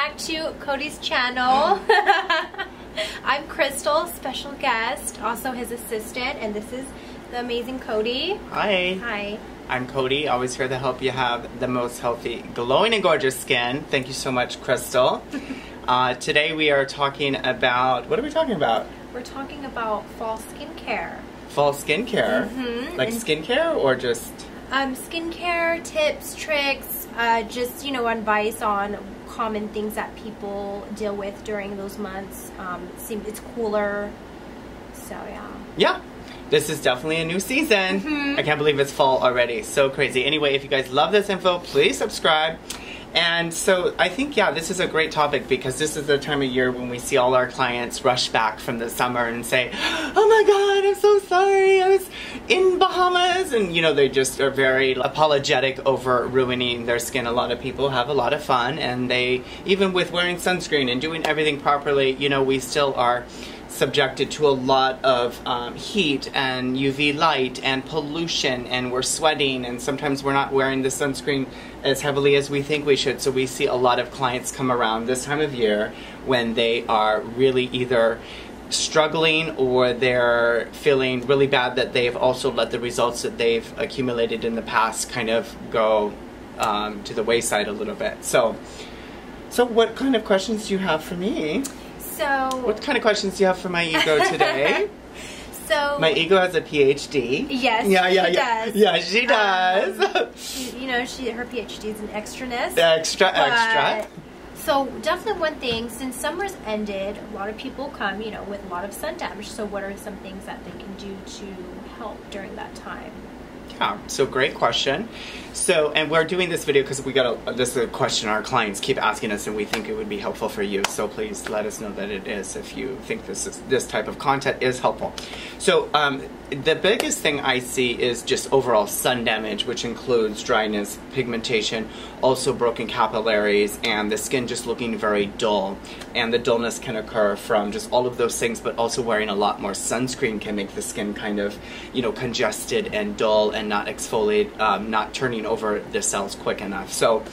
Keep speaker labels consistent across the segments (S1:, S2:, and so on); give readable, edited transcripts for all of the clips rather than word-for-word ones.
S1: back to Cody's channel. I'm Crystal, special guest, also his assistant, and this is the amazing Cody.
S2: Hi.
S1: Hi.
S2: I'm Cody, always here to help you have the most healthy, glowing, and gorgeous skin. Thank you so much, Crystal. Today we are talking about, what are we talking about?
S1: We're talking about fall skincare.
S2: Fall skincare?
S1: Mm-hmm.
S2: Like skincare or just?
S1: Skincare, tips, tricks, just, advice on common things that people deal with during those months. It's cooler, so yeah.
S2: Yeah. This is definitely a new season.
S1: Mm-hmm.
S2: I can't believe it's fall already. So crazy. Anyway, if you guys love this info, please subscribe. And so I think, yeah, this is a great topic because this is the time of year when we see all our clients rush back from the summer and say, oh my God, I'm so sorry, I was in Bahamas. And, they just are very apologetic over ruining their skin. A lot of people have a lot of fun, and they, even with wearing sunscreen and doing everything properly, we still are subjected to a lot of heat and UV light and pollution, and we're sweating, and sometimes we're not wearing the sunscreen as heavily as we think we should. So we see a lot of clients come around this time of year when they are really either struggling or they're feeling really bad that they've also let the results that they've accumulated in the past kind of go to the wayside a little bit. So what kind of questions do you have for me? What kind of questions do you have for my ego today? My ego has a PhD.
S1: Yes,
S2: she does. Yeah, she does.
S1: Her PhD is in extraness.
S2: Extra.
S1: So definitely one thing, since summer's ended, a lot of people come, with a lot of sun damage. So what are some things that they can do to help during that time?
S2: Yeah, so great question. And we're doing this video because this is a question our clients keep asking us, and we think it would be helpful for you. So please let us know that it is if you think this type of content is helpful. So the biggest thing I see is just overall sun damage, which includes dryness, pigmentation, also broken capillaries, and the skin just looking very dull. And the dullness can occur from just all of those things, but also wearing a lot more sunscreen can make the skin kind of, congested and dull and not exfoliate, not turning over the cells quick enough. So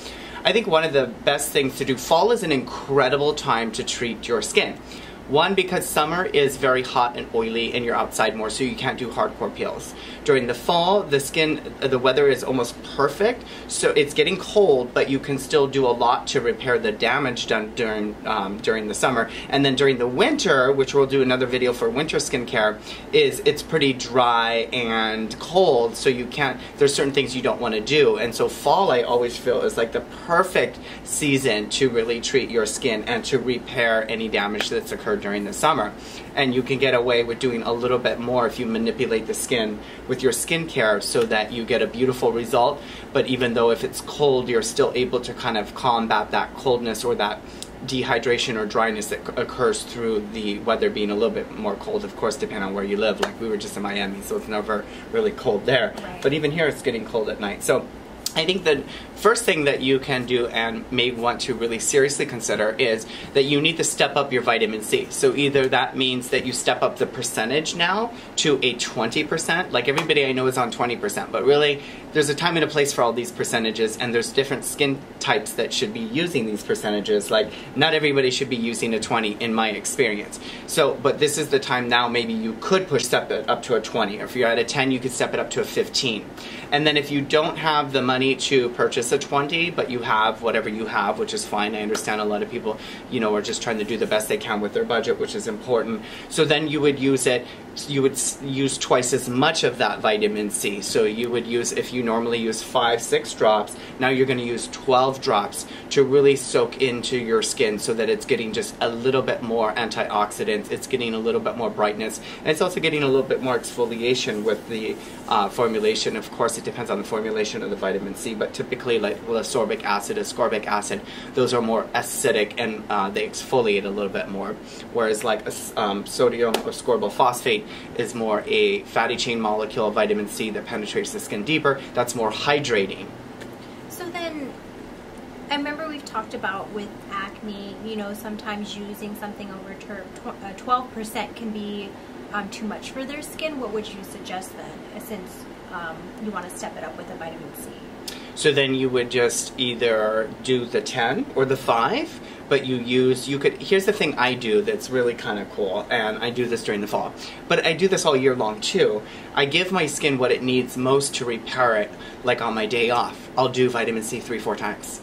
S2: I think one of the best things to do, fall is an incredible time to treat your skin. One, because summer is very hot and oily and you're outside more, so you can't do hardcore peels. During the fall, the weather is almost perfect, so it's getting cold, but you can still do a lot to repair the damage done during the summer. And then during the winter, which we'll do another video for winter skincare, it's pretty dry and cold, so there's certain things you don't want to do. And so fall, I always feel, is like the perfect season to really treat your skin and to repair any damage that's occurred during the summer. And you can get away with doing a little bit more if you manipulate the skin with your skincare so that you get a beautiful result. But even though if it's cold, you're still able to kind of combat that coldness or that dehydration or dryness that occurs through the weather being a little bit more cold, of course, depending on where you live. Like we were just in Miami, so it's never really cold there.
S1: Right.
S2: But even here, it's getting cold at night. So I think the first thing that you can do and may want to really seriously consider is that you need to step up your vitamin C. So either that means that you step up the percentage now to a 20%. Like everybody I know is on 20%, but really there's a time and a place for all these percentages, and there's different skin types that should be using these percentages. Like not everybody should be using a 20 in my experience. So, but this is the time now maybe you could step it up to a 20, or if you're at a 10, you could step it up to a 15. And then if you don't have the money to purchase a 20, but you have whatever you have, which is fine. I understand a lot of people, are just trying to do the best they can with their budget, which is important. So then you would use twice as much of that vitamin C. So you would use, if you normally use 5-6 drops, now you're going to use 12 drops to really soak into your skin so that it's getting just a little bit more antioxidants, it's getting a little bit more brightness, and it's also getting a little bit more exfoliation with the formulation. Of course, it depends on the formulation of the vitamin C, but typically like ascorbic acid, those are more acidic and they exfoliate a little bit more, whereas like sodium ascorbyl phosphate is more a fatty chain molecule of vitamin C that penetrates the skin deeper. That's more hydrating.
S1: So then, I remember we've talked about with acne, sometimes using something over 12% can be too much for their skin. What would you suggest then, since you want to step it up with a vitamin C?
S2: So then you would just either do the 10 or the 5, but here's the thing I do that's really kind of cool, and I do this during the fall, but I do this all year long too. I give my skin what it needs most to repair it, like on my day off. I'll do vitamin C 3-4 times,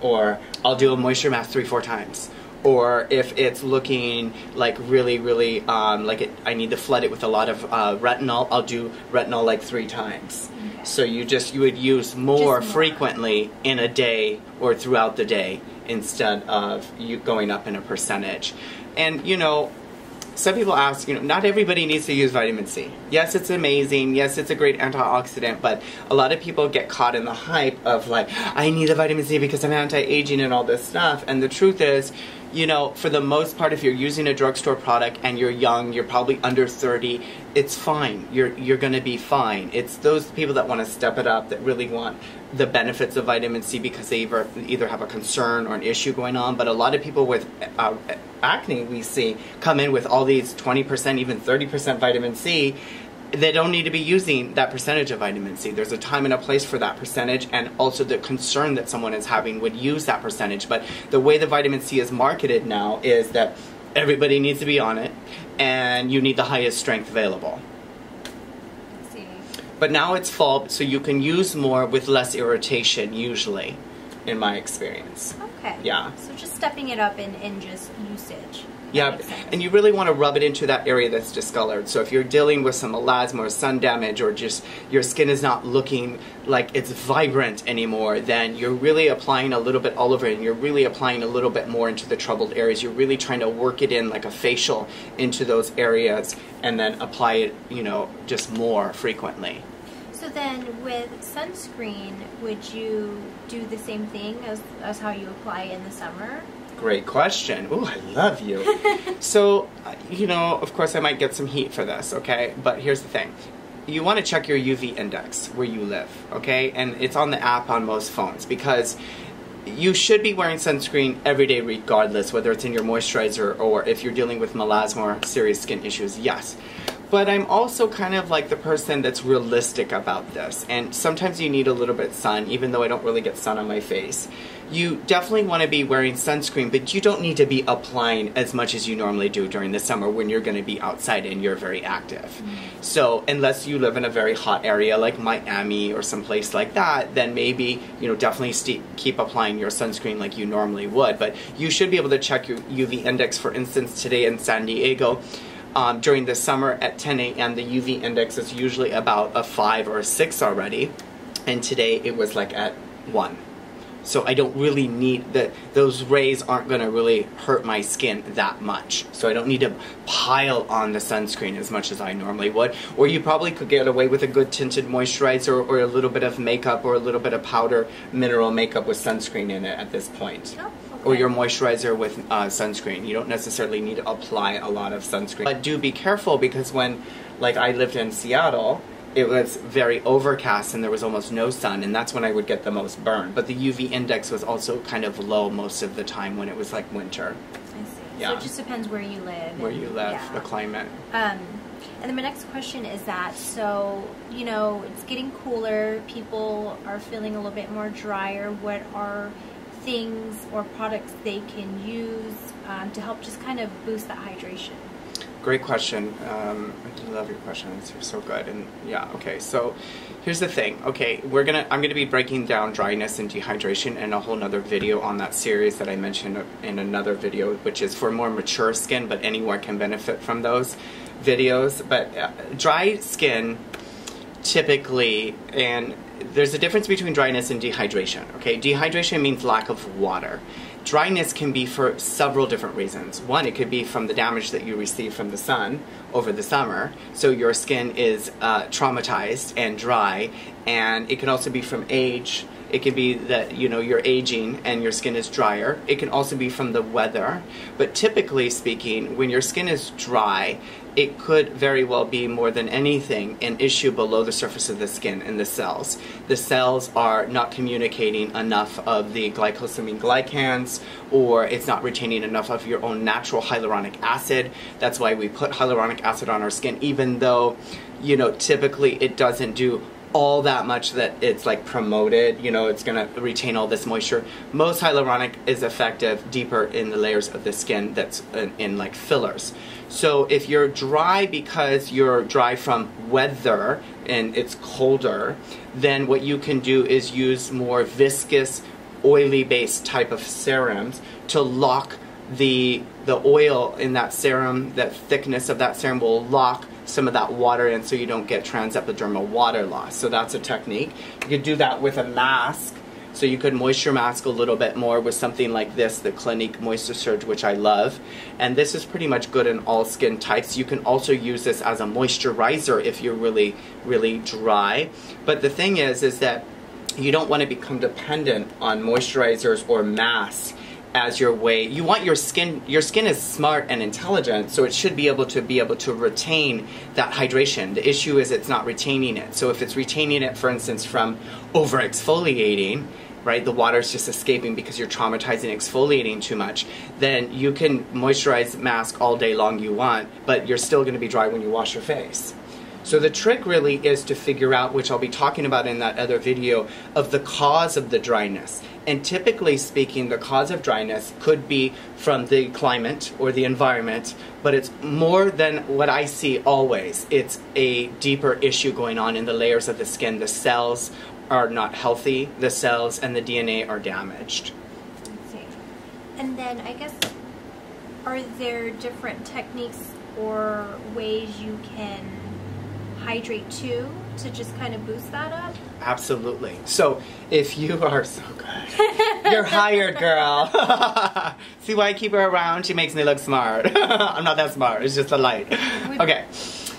S2: or I'll do a moisture mask 3-4 times. Or if it's looking like really I need to flood it with a lot of retinol, I'll do retinol like 3 times. Okay. So you would use more frequently in a day or throughout the day instead of you going up in a percentage. And you know, some people ask, you know, not everybody needs to use vitamin C. Yes, it's amazing. Yes, it's a great antioxidant, but a lot of people get caught in the hype of like, I need the vitamin C because I'm anti-aging and all this stuff. And the truth is, you know, for the most part, if you're using a drugstore product and you're young, you're probably under 30, it's fine. You're going to be fine. It's those people that want to step it up, that really want the benefits of vitamin C because they either have a concern or an issue going on. But a lot of people with acne, we see, come in with all these 20%, even 30% vitamin C. They don't need to be using that percentage of vitamin C. There's a time and a place for that percentage, and also the concern that someone is having would use that percentage. But the way the vitamin C is marketed now is that everybody needs to be on it, and you need the highest strength available.
S1: I see.
S2: But now it's fall, so you can use more with less irritation, usually, in my experience.
S1: Okay.
S2: Yeah.
S1: So just stepping it up in just usage.
S2: Yeah, and you really want to rub it into that area that's discolored. So if you're dealing with some melasma or sun damage, or just your skin is not looking like it's vibrant anymore, then you're really applying a little bit all over it, and you're really applying a little bit more into the troubled areas. You're really trying to work it in like a facial into those areas, and then apply it, you know, just more frequently.
S1: So then with sunscreen, would you do the same thing as how you apply in the summer?
S2: Great question. Ooh, I love you. So, you know, of course I might get some heat for this, okay? But here's the thing. You want to check your UV index where you live, okay? And it's on the app on most phones, because you should be wearing sunscreen every day regardless, whether it's in your moisturizer or if you're dealing with melasma or serious skin issues, yes. But I'm also kind of like the person that's realistic about this. And sometimes you need a little bit of sun, even though I don't really get sun on my face. You definitely want to be wearing sunscreen, but you don't need to be applying as much as you normally do during the summer when you're going to be outside and you're very active. Mm-hmm. So unless you live in a very hot area like Miami or someplace like that, then maybe, you know, definitely keep applying your sunscreen like you normally would. But you should be able to check your UV index. For instance, today in San Diego, during the summer at 10 a.m. the UV index is usually about a 5 or a 6 already, and today it was like at 1. So I don't really need those rays aren't going to really hurt my skin that much. So I don't need to pile on the sunscreen as much as I normally would. Or you probably could get away with a good tinted moisturizer, or a little bit of makeup, or a little bit of powder mineral makeup with sunscreen in it at this point. Oh. Or your moisturizer with sunscreen. You don't necessarily need to apply a lot of sunscreen. But do be careful, because when, like, I lived in Seattle, it was very overcast and there was almost no sun, and that's when I would get the most burn. But the UV index was also kind of low most of the time when it was like winter.
S1: I see.
S2: Yeah.
S1: So it just depends where you live.
S2: Where you live, yeah. The climate.
S1: And then my next question is that, so, you know, it's getting cooler, people are feeling a little bit more drier. What are things or products they can use to help just kind of boost that hydration?
S2: Great question. I love your questions. You're so good. And yeah, okay. So here's the thing. Okay, I'm gonna be breaking down dryness and dehydration in a whole nother video on that series that I mentioned in another video, which is for more mature skin, but anyone can benefit from those videos. But dry skin, typically, and there's a difference between dryness and dehydration. Okay, dehydration means lack of water. Dryness can be for several different reasons. One, it could be from the damage that you receive from the sun over the summer, so your skin is traumatized and dry. And it can also be from age. It can be that, you know, you're aging and your skin is drier. It can also be from the weather. But typically speaking, when your skin is dry, it could very well be, more than anything, an issue below the surface of the skin in the cells. The cells are not communicating enough of the glycosamine glycans, or it's not retaining enough of your own natural hyaluronic acid. That's why we put hyaluronic acid on our skin, even though, you know, typically it doesn't do all that much that it's like promoted, you know, it's gonna retain all this moisture. Most hyaluronic is effective deeper in the layers of the skin that's in like fillers. So if you're dry because you're dry from weather and it's colder, then what you can do is use more viscous, oily based type of serums to lock the oil in that serum. That thickness of that serum will lock some of that water in so you don't get transepidermal water loss. So that's a technique. You could do that with a mask. So you could moisture mask a little bit more with something like this, the Clinique Moisture Surge, which I love. And this is pretty much good in all skin types. You can also use this as a moisturizer if you're really, really dry. But the thing is that you don't want to become dependent on moisturizers or masks as your way. You want your skin is smart and intelligent, so it should be able to retain that hydration. The issue is it's not retaining it. So if it's retaining it, for instance, from over exfoliating, right, the water's just escaping because you're traumatizing exfoliating too much, then you can moisturize mask all day long you want, but you're still going to be dry when you wash your face. So the trick really is to figure out, which I'll be talking about in that other video, of the cause of the dryness. And typically speaking, the cause of dryness could be from the climate or the environment, but it's more than what I see always. It's a deeper issue going on in the layers of the skin. The cells are not healthy, the cells and the DNA are damaged.
S1: Let's see. And then I guess, are there different techniques or ways you can hydrate too to just kind of boost that up?
S2: Absolutely. So if you are so good, you're hired, girl. See why I keep her around? She makes me look smart. I'm not that smart. It's just the light. Okay.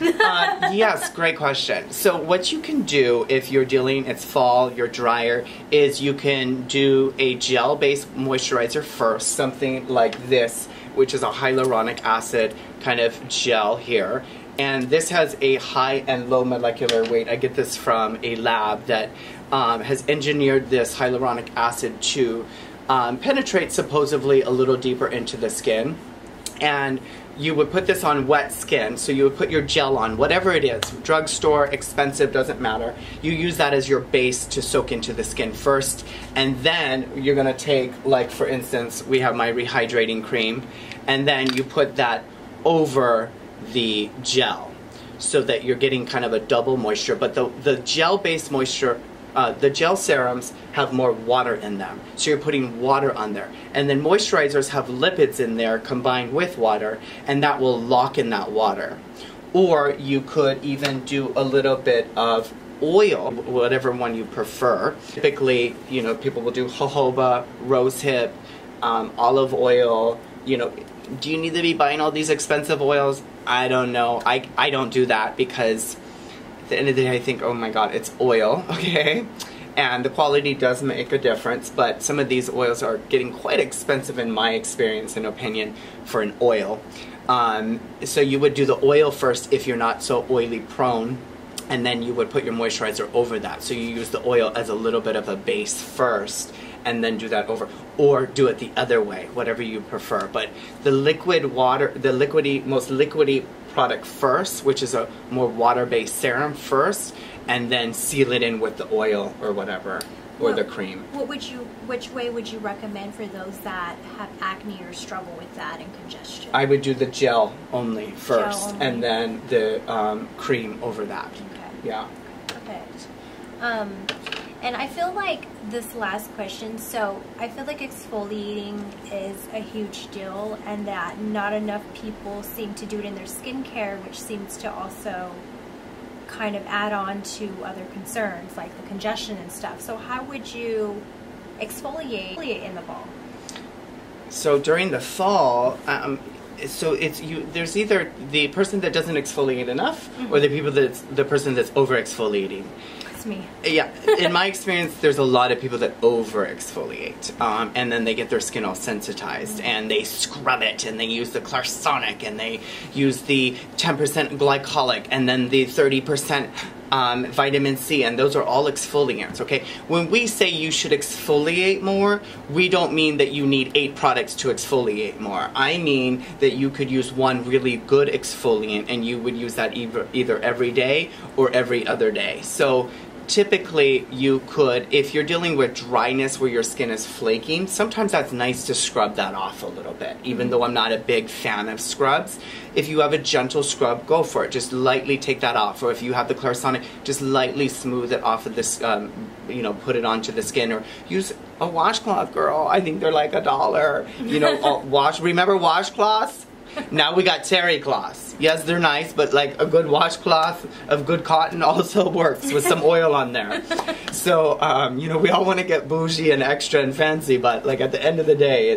S2: Yes, great question. So what you can do if you're dealing, it's fall, you're drier, is you can do a gel-based moisturizer first, something like this, which is a hyaluronic acid kind of gel here. And this has a high and low molecular weight. I get this from a lab that has engineered this hyaluronic acid to penetrate supposedly a little deeper into the skin. And you would put this on wet skin, so you would put your gel on, whatever it is, drugstore, expensive, doesn't matter. You use that as your base to soak into the skin first, and then you're gonna take, like for instance, we have my rehydrating cream, and then you put that over the gel so that you're getting kind of a double moisture. But the gel-based moisture, the gel serums have more water in them, so you're putting water on there. And then moisturizers have lipids in there combined with water, and that will lock in that water. Or you could even do a little bit of oil, whatever one you prefer. Typically, you know, people will do jojoba, rosehip, olive oil. You know, do you need to be buying all these expensive oils? I don't know. I don't do that because at the end of the day I think, oh my god, it's oil, okay? And the quality does make a difference, but some of these oils are getting quite expensive in my experience and opinion for an oil. So you would do the oil first if you're not so oily prone, and then you would put your moisturizer over that. So you use the oil as a little bit of a base first, and then do that over, or do it the other way, whatever you prefer. But the liquid water, the most liquidy product first, which is a more water-based serum first, and then seal it in with the oil or whatever, or the cream.
S1: Which way would you recommend for those that have acne or struggle with that and congestion?
S2: I would do the gel only first, and then the cream over that.
S1: Okay.
S2: Yeah.
S1: Perfect. And I feel like this last question, so I feel like exfoliating is a huge deal, and that not enough people seem to do it in their skincare, which seems to also kind of add on to other concerns like the congestion and stuff. So how would you exfoliate in the fall?
S2: So during the fall, so there's either the person that doesn't exfoliate enough, or the person that's over exfoliating.
S1: That's me.
S2: Yeah, in my experience, there's a lot of people that over exfoliate, and then they get their skin all sensitized, and they scrub it, and they use the Clarsonic, and they use the 10% glycolic, and then the 30% vitamin C, and those are all exfoliants, okay? When we say you should exfoliate more, we don't mean that you need 8 products to exfoliate more. I mean that you could use one really good exfoliant, and you would use that either every day or every other day. So typically you could, if you're dealing with dryness where your skin is flaking, sometimes that's nice to scrub that off a little bit, even though I'm not a big fan of scrubs. If you have a gentle scrub, go for it. Just lightly take that off. Or if you have the Clarisonic, just lightly smooth it off of this, you know, put it onto the skin. Or use a washcloth, girl. I think they're like $1. You know, remember washcloths? Now we got terry cloths. Yes, they're nice, but like a good washcloth of good cotton also works with some oil on there. So, you know, we all want to get bougie and extra and fancy, but like at the end of the day,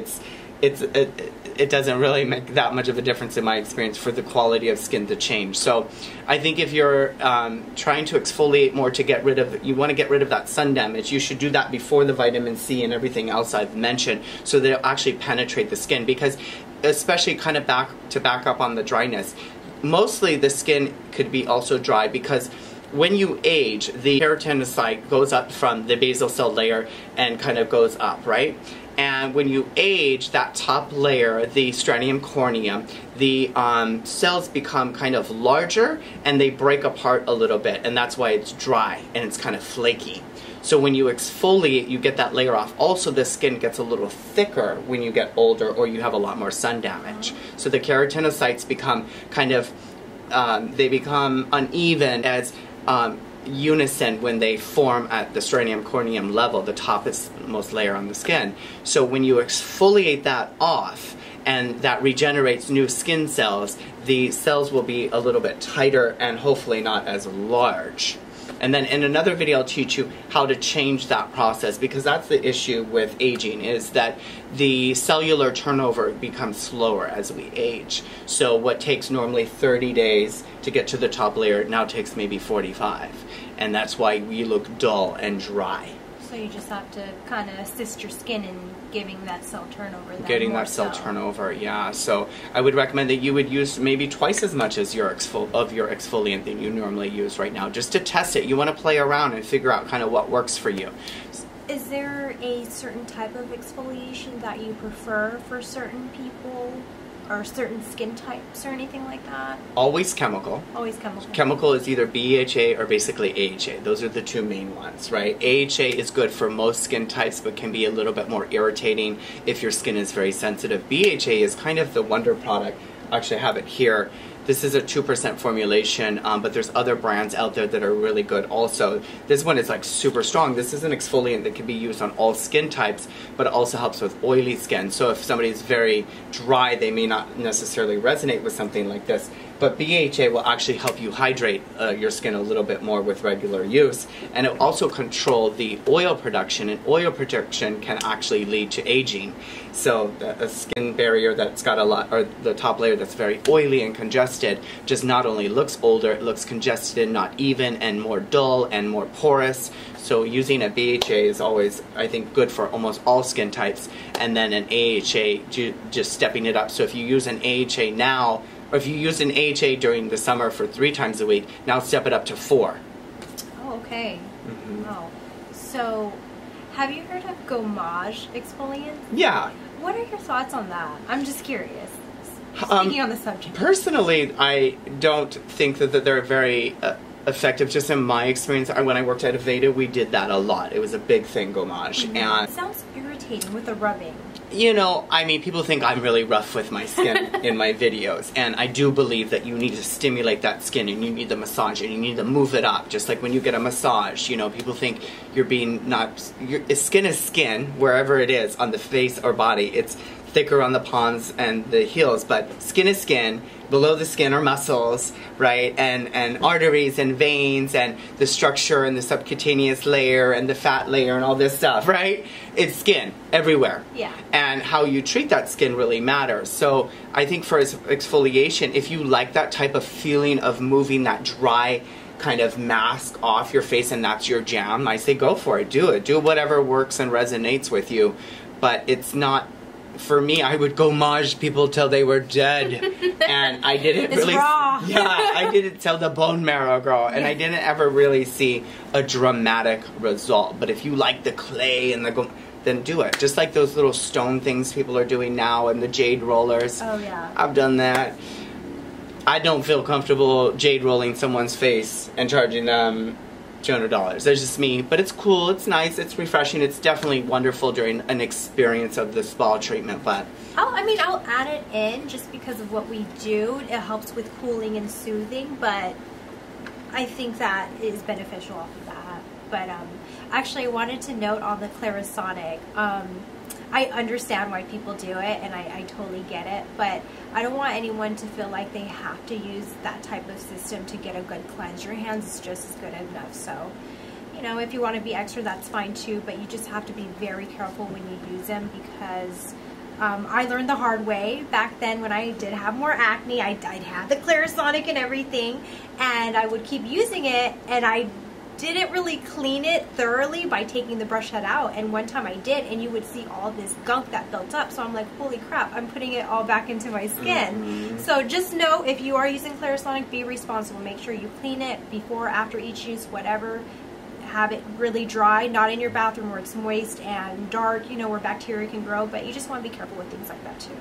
S2: it doesn't really make that much of a difference in my experience for the quality of skin to change. So I think if you're trying to exfoliate more to get rid of, you want to get rid of that sun damage, you should do that before the vitamin C and everything else I've mentioned, so that it'll actually penetrate the skin. Because especially kind of back up on the dryness, mostly the skin could be also dry because when you age, the keratinocyte goes up from the basal cell layer and kind of goes up, right? And when you age, that top layer, the stratum corneum, the cells become kind of larger and they break apart a little bit, and that's why it's dry and it's kind of flaky. So when you exfoliate, you get that layer off. Also, the skin gets a little thicker when you get older or you have a lot more sun damage. So the keratinocytes become kind of, they become uneven as unison when they form at the stratum corneum level, the topmost layer on the skin. So when you exfoliate that off, and that regenerates new skin cells, the cells will be a little bit tighter and hopefully not as large. And then in another video I'll teach you how to change that process, because that's the issue with aging, is that the cellular turnover becomes slower as we age. So what takes normally 30 days to get to the top layer now takes maybe 45. And that's why we look dull and dry.
S1: So you just have to kind of assist your skin in giving that cell turnover.
S2: Getting that cell turnover, yeah. So I would recommend that you would use maybe twice as much as your exfoliant that you normally use right now, just to test it. You want to play around and figure out kind of what works for you.
S1: Is there a certain type of exfoliation that you prefer for certain people? Or certain skin types or anything like that?
S2: Always chemical.
S1: Always chemical.
S2: Chemical is either BHA or basically AHA. Those are the two main ones, right? AHA is good for most skin types, but can be a little bit more irritating if your skin is very sensitive. BHA is kind of the wonder product. Actually, I have it here. This is a 2% formulation, but there's other brands out there that are really good also. This one is like super strong. This is an exfoliant that can be used on all skin types, but it also helps with oily skin. So if somebody is very dry, they may not necessarily resonate with something like this. But BHA will actually help you hydrate your skin a little bit more with regular use. And it will also control the oil production, and oil production can actually lead to aging. So a skin barrier that's got a lot, or the top layer that's very oily and congested, just not only looks older, it looks congested, not even, and more dull and more porous. So using a BHA is always, I think, good for almost all skin types. And then an AHA, just stepping it up. So if you use an AHA now, or if you use an AHA during the summer for 3 times a week, now step it up to 4.
S1: Oh, okay.
S2: Mm-hmm.
S1: Oh. So, have you heard of gommage exfoliant?
S2: Yeah.
S1: What are your thoughts on that? I'm just curious. Speaking on the subject.
S2: Personally, I don't think that they're very effective. Just in my experience, when I worked at Aveda, we did that a lot. It was a big thing, gommage.
S1: Mm-hmm.
S2: And
S1: it sounds irritating with the rubbing.
S2: You know, I mean, people think I'm really rough with my skin in my videos, and I do believe that you need to stimulate that skin, and you need the massage, and you need to move it up, just like when you get a massage. You know, people think you're being skin is skin, wherever it is, on the face or body. It's thicker on the palms and the heels, but skin is skin. Below the skin are muscles, right, and arteries and veins and the structure and the subcutaneous layer and the fat layer and all this stuff, right? It's skin everywhere.
S1: Yeah.
S2: And how you treat that skin really matters. So I think for exfoliation, if you like that type of feeling of moving that dry kind of mask off your face and that's your jam, I say go for it. Do it. Do whatever works and resonates with you. But it's not... For me, I would gommage people till they were dead, and I didn't really.
S1: Raw.
S2: Yeah, I didn't till the bone marrow, girl, and I didn't ever really see a dramatic result. But if you like the clay and then do it. Just like those little stone things people are doing now, and the jade rollers.
S1: Oh yeah.
S2: I've done that. I don't feel comfortable jade rolling someone's face and charging them $200. That's just me, but it's cool, it's nice, it's refreshing, it's definitely wonderful during an experience of the spa treatment. But
S1: I'll add it in just because of what we do. It helps with cooling and soothing, but I think that is beneficial off of that. But actually, I wanted to note on the Clarisonic. I understand why people do it, and I totally get it, but I don't want anyone to feel like they have to use that type of system to get a good cleanse. Your hands is just as good enough. So, you know, if you want to be extra, that's fine too, but you just have to be very careful when you use them, because I learned the hard way back then when I did have more acne. I'd have the Clarisonic and everything, and I would keep using it, and I didn't really clean it thoroughly by taking the brush head out, and one time I did, and you would see all this gunk that built up. So I'm like, holy crap, I'm putting it all back into my skin. So just know, if you are using Clarisonic, be responsible. Make sure you clean it before, after each use, whatever. Have it really dry, not in your bathroom where it's moist and dark, you know, where bacteria can grow, but you just want to be careful with things like that too.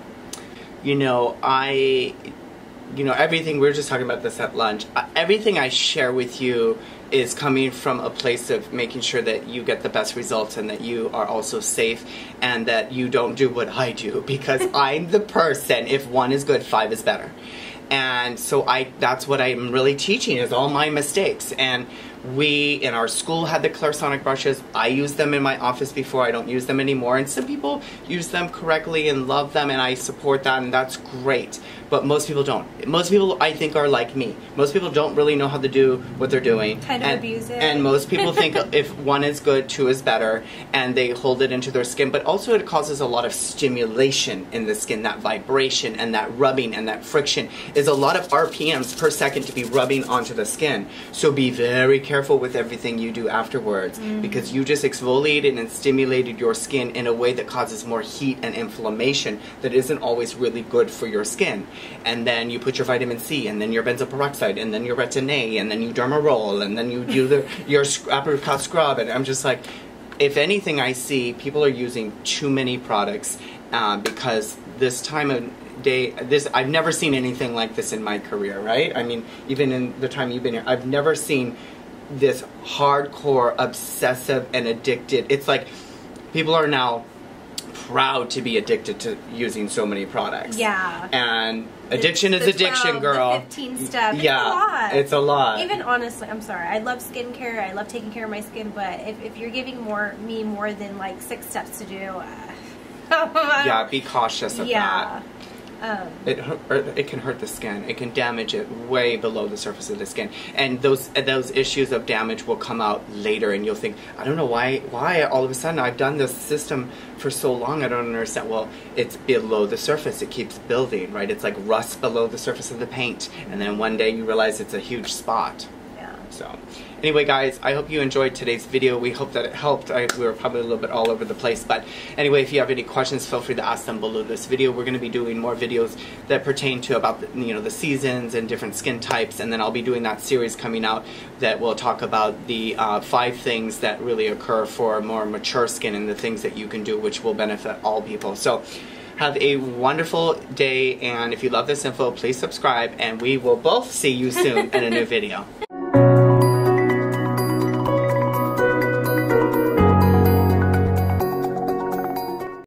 S2: You know, everything, we were just talking about this at lunch, everything I share with you is coming from a place of making sure that you get the best results, and that you are also safe, and that you don't do what I do, because I'm the person, if one is good, 5 is better. And so that's what I'm really teaching, is all my mistakes. And we, in our school, had the Clarisonic brushes. I used them in my office before. I don't use them anymore. And some people use them correctly and love them, and I support that, and that's great. But most people don't. Most people, I think, are like me. Most people don't really know how to do what they're doing.
S1: Kind of abuse it.
S2: And most people think if 1 is good, 2 is better, and they hold it into their skin. But also it causes a lot of stimulation in the skin. That vibration and that rubbing and that friction is a lot of RPMs per second to be rubbing onto the skin. So be very careful with everything you do afterwards, because you just exfoliated and stimulated your skin in a way that causes more heat and inflammation that isn't always really good for your skin. And then you put your vitamin C, and then your benzoyl peroxide, and then your retin A, and then you derma roll, and then you do your apricot scrub. And I'm just like, if anything, I see people are using too many products, because this time of day, I've never seen anything like this in my career, right? I mean, even in the time you've been here, I've never seen this hardcore, obsessive, and addicted. It's like people are now proud to be addicted to using so many products.
S1: Yeah.
S2: And addiction is addiction,
S1: 12,
S2: girl.
S1: The 15 step.
S2: Yeah,
S1: it's a lot.
S2: It's a lot.
S1: Even honestly, I'm sorry, I love skincare. I love taking care of my skin, but if you're giving me more than like 6 steps to do,
S2: yeah, be cautious of that. It can hurt the skin. It can damage it way below the surface of the skin, and those issues of damage will come out later, and you'll think, I don't know why all of a sudden I've done this system for so long, I don't understand. Well, it's below the surface. It keeps building, right? It's like rust below the surface of the paint, and then one day you realize it's a huge spot.
S1: Yeah.
S2: So anyway, guys, I hope you enjoyed today's video. We hope that it helped. We were probably a little bit all over the place, but anyway, if you have any questions, feel free to ask them below this video. We're going to be doing more videos that pertain to about the seasons and different skin types, and then I'll be doing that series coming out that will talk about the 5 things that really occur for more mature skin, and the things that you can do which will benefit all people. So have a wonderful day, and if you love this info, please subscribe, and we will both see you soon in a new video.